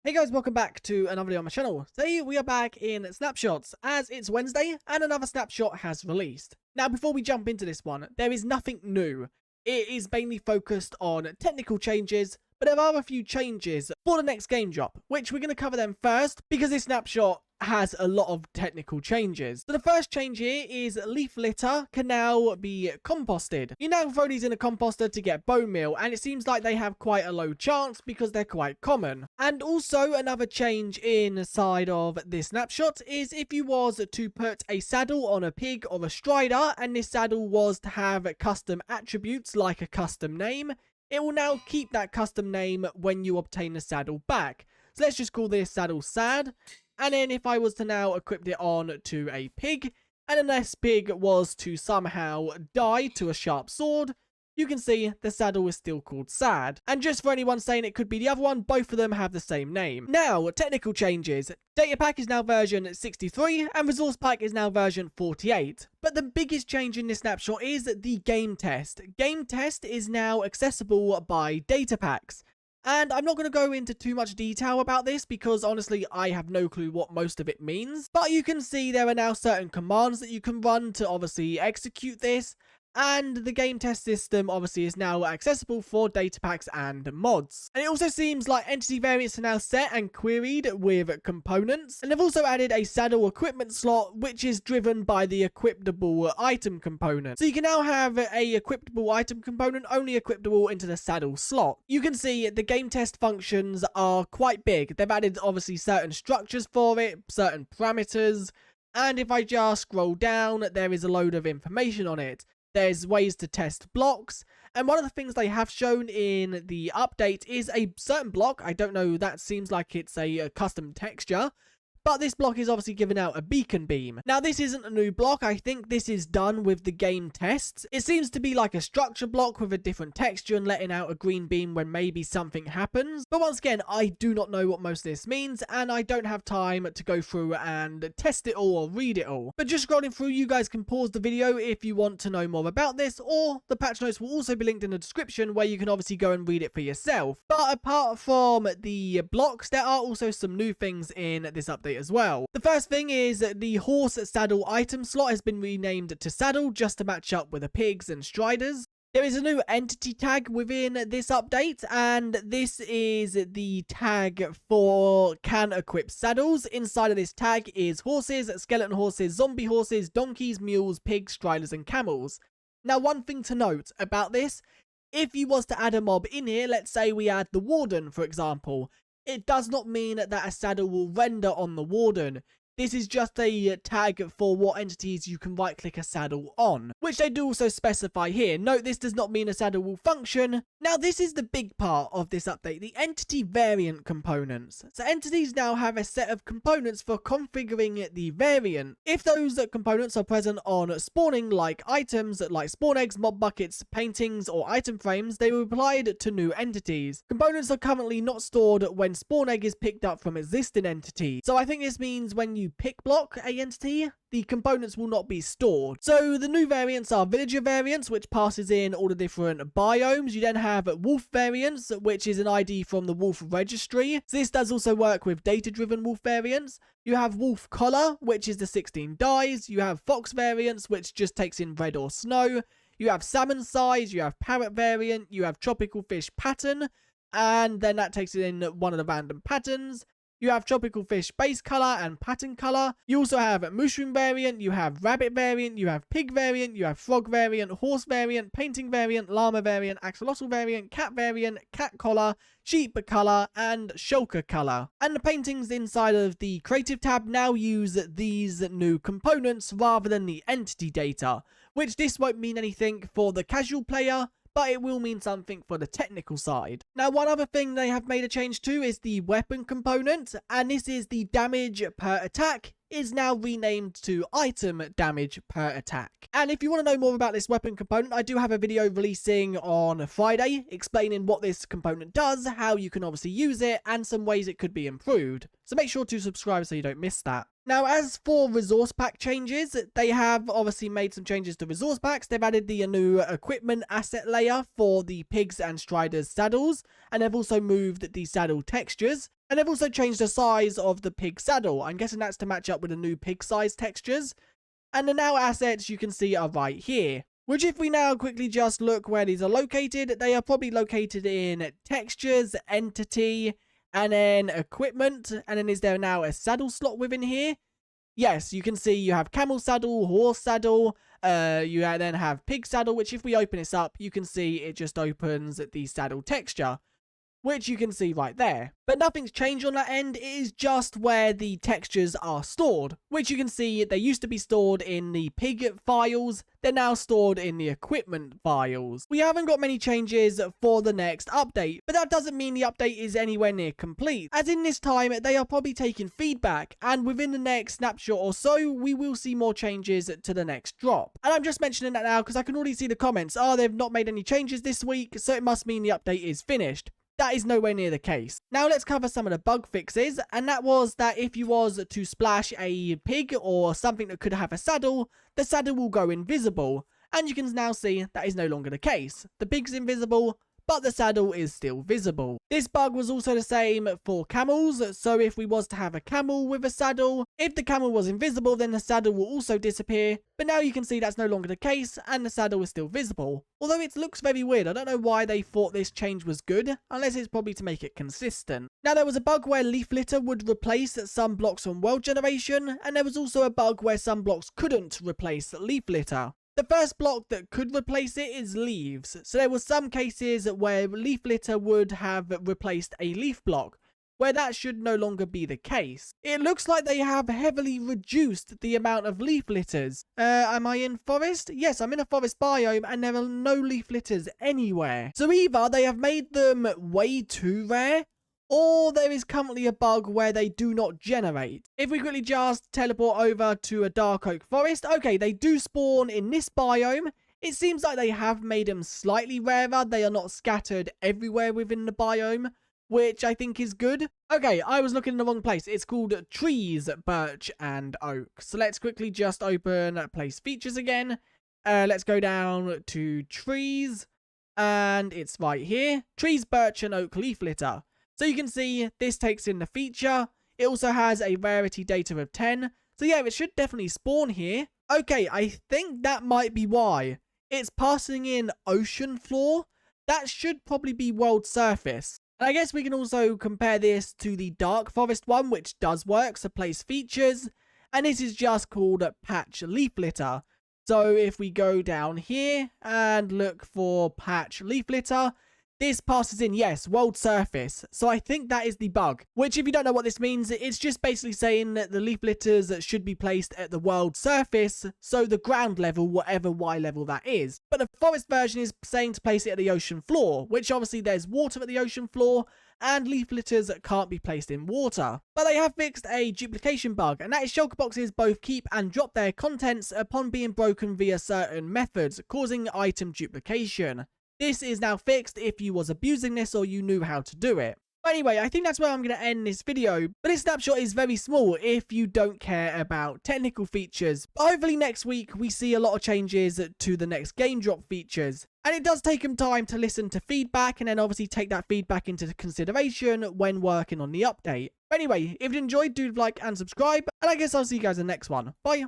Hey guys, welcome back to another video on my channel. Today we are back in Snapshots as it's Wednesday and another Snapshot has released. Now before we jump into this one, there is nothing new. It is mainly focused on technical changes, but there are a few changes for the next game drop, which we're going to cover them first because this Snapshot has a lot of technical changes. So the first change here is leaf litter can now be composted. You now throw these in a composter to get bone meal, and it seems like they have quite a low chance because they're quite common. And also another change inside of this snapshot is if you was to put a saddle on a pig or a strider, and this saddle was to have custom attributes like a custom name, it will now keep that custom name when you obtain the saddle back. So let's just call this saddle sad. And then if I was to now equip it on to a pig, and then this pig was to somehow die to a sharp sword, you can see the saddle is still called sad. And just for anyone saying it could be the other one, both of them have the same name. Now, technical changes. Data pack is now version 63, and resource pack is now version 48. But the biggest change in this snapshot is the game test. Game test is now accessible by data packs. And I'm not going to go into too much detail about this because honestly I have no clue what most of it means. But you can see there are now certain commands that you can run to obviously execute this. And the game test system obviously is now accessible for data packs and mods. And it also seems like entity variants are now set and queried with components. And they've also added a saddle equipment slot, which is driven by the equipable item component. So you can now have a equipable item component only equipable into the saddle slot. You can see the game test functions are quite big. They've added obviously certain structures for it, certain parameters. And if I just scroll down, there is a load of information on it. There's ways to test blocks, and one of the things they have shown in the update is a certain block. I don't know, that seems like it's a custom texture, but this block is obviously giving out a beacon beam. Now, this isn't a new block. I think this is done with the game tests. It seems to be like a structure block with a different texture and letting out a green beam when maybe something happens. But once again, I do not know what most of this means, and I don't have time to go through and test it all or read it all. But just scrolling through, you guys can pause the video if you want to know more about this, or the patch notes will also be linked in the description where you can obviously go and read it for yourself. But apart from the blocks, there are also some new things in this update as well. The first thing is the horse saddle item slot has been renamed to saddle just to match up with the pigs and striders. There is a new entity tag within this update, and this is the tag for can equip saddles. Inside of this tag is horses, skeleton horses, zombie horses, donkeys, mules, pigs, striders, and camels. Now, one thing to note about this, if you was to add a mob in here, let's say we add the warden, for example, it does not mean that a saddle will render on the warden. This is just a tag for what entities you can right click a saddle on, which they do also specify here. Note, this does not mean a saddle will function. Now, this is the big part of this update, the entity variant components. So entities now have a set of components for configuring the variant. If those components are present on spawning like items like spawn eggs, mob buckets, paintings, or item frames, they will be applied to new entities. Components are currently not stored when spawn egg is picked up from existing entities. So I think this means when you pick block a entity, the components will not be stored. So the new variants are villager variants, which passes in all the different biomes. You then have wolf variants, which is an ID from the wolf registry. So this does also work with data-driven wolf variants. You have wolf collar, which is the 16 dyes. You have fox variants, which just takes in red or snow. You have salmon size. You have parrot variant. You have tropical fish pattern, and then that takes in one of the random patterns. You have tropical fish base color and pattern color. You also have mushroom variant, you have rabbit variant, you have pig variant, you have frog variant, horse variant, painting variant, llama variant, axolotl variant, cat color, sheep color, and shulker color. And the paintings inside of the creative tab now use these new components rather than the entity data, which this won't mean anything for the casual player, but it will mean something for the technical side. Now, one other thing they have made a change to is the weapon component, and this is the damage per attack is now renamed to item damage per attack. And if you want to know more about this weapon component, I do have a video releasing on Friday explaining what this component does, how you can obviously use it, and some ways it could be improved. So make sure to subscribe so you don't miss that. Now, as for resource pack changes, they have obviously made some changes to resource packs. They've added the new equipment asset layer for the pigs and striders saddles, and they've also moved the saddle textures. And they've also changed the size of the pig saddle. I'm guessing that's to match up with the new pig size textures. And the now assets you can see are right here. Which if we now quickly just look where these are located, they are probably located in textures, entity, and then equipment. And then is there now a saddle slot within here? Yes, you can see you have camel saddle, horse saddle, you then have pig saddle, which if we open this up, you can see it just opens the saddle texture, which you can see right there. But nothing's changed on that end, it is just where the textures are stored, which you can see they used to be stored in the pig files, they're now stored in the equipment files. We haven't got many changes for the next update, but that doesn't mean the update is anywhere near complete, as in this time they are probably taking feedback, and within the next snapshot or so, we will see more changes to the next drop. And I'm just mentioning that now because I can already see the comments, they've not made any changes this week, so it must mean the update is finished. That is nowhere near the case. Now let's cover some of the bug fixes, and that was that if you was to splash a pig or something that could have a saddle, the saddle will go invisible, and you can now see that is no longer the case. The pig's invisible, but the saddle is still visible. This bug was also the same for camels, so if we was to have a camel with a saddle, if the camel was invisible then the saddle will also disappear, but now you can see that's no longer the case and the saddle is still visible. Although it looks very weird, I don't know why they thought this change was good, unless it's probably to make it consistent. Now there was a bug where leaf litter would replace some blocks on world generation, and there was also a bug where some blocks couldn't replace leaf litter. The first block that could replace it is leaves, so there were some cases where leaf litter would have replaced a leaf block, where that should no longer be the case. It looks like they have heavily reduced the amount of leaf litters. Am I in forest? Yes, I'm in a forest biome and there are no leaf litters anywhere. So either they have made them way too rare, or there is currently a bug where they do not generate. If we quickly just teleport over to a dark oak forest, okay, they do spawn in this biome. It seems like they have made them slightly rarer. They are not scattered everywhere within the biome, which I think is good. Okay, I was looking in the wrong place. It's called trees, birch, and oak. So let's quickly just open place features again. Let's go down to trees, and it's right here. Trees, birch, and oak leaf litter. So you can see this takes in the feature. It also has a rarity data of 10. So yeah, it should definitely spawn here. Okay, I think that might be why. It's passing in ocean floor. That should probably be world surface. And I guess we can also compare this to the dark forest one, which does work, so place features. And this is just called patch leaf litter. So if we go down here and look for patch leaf litter, this passes in, yes, world surface. So I think that is the bug, which if you don't know what this means, it's just basically saying that the leaf litters should be placed at the world surface, so the ground level, whatever Y level that is. But the forest version is saying to place it at the ocean floor, which obviously there's water at the ocean floor, and leaf litters can't be placed in water. But they have fixed a duplication bug, and that is shulker boxes both keep and drop their contents upon being broken via certain methods, causing item duplication. This is now fixed if you was abusing this or you knew how to do it. But anyway, I think that's where I'm going to end this video. But this snapshot is very small if you don't care about technical features. But hopefully next week we see a lot of changes to the next game drop features. And it does take them time to listen to feedback and then obviously take that feedback into consideration when working on the update. But anyway, if you enjoyed, do like and subscribe. And I guess I'll see you guys in the next one. Bye.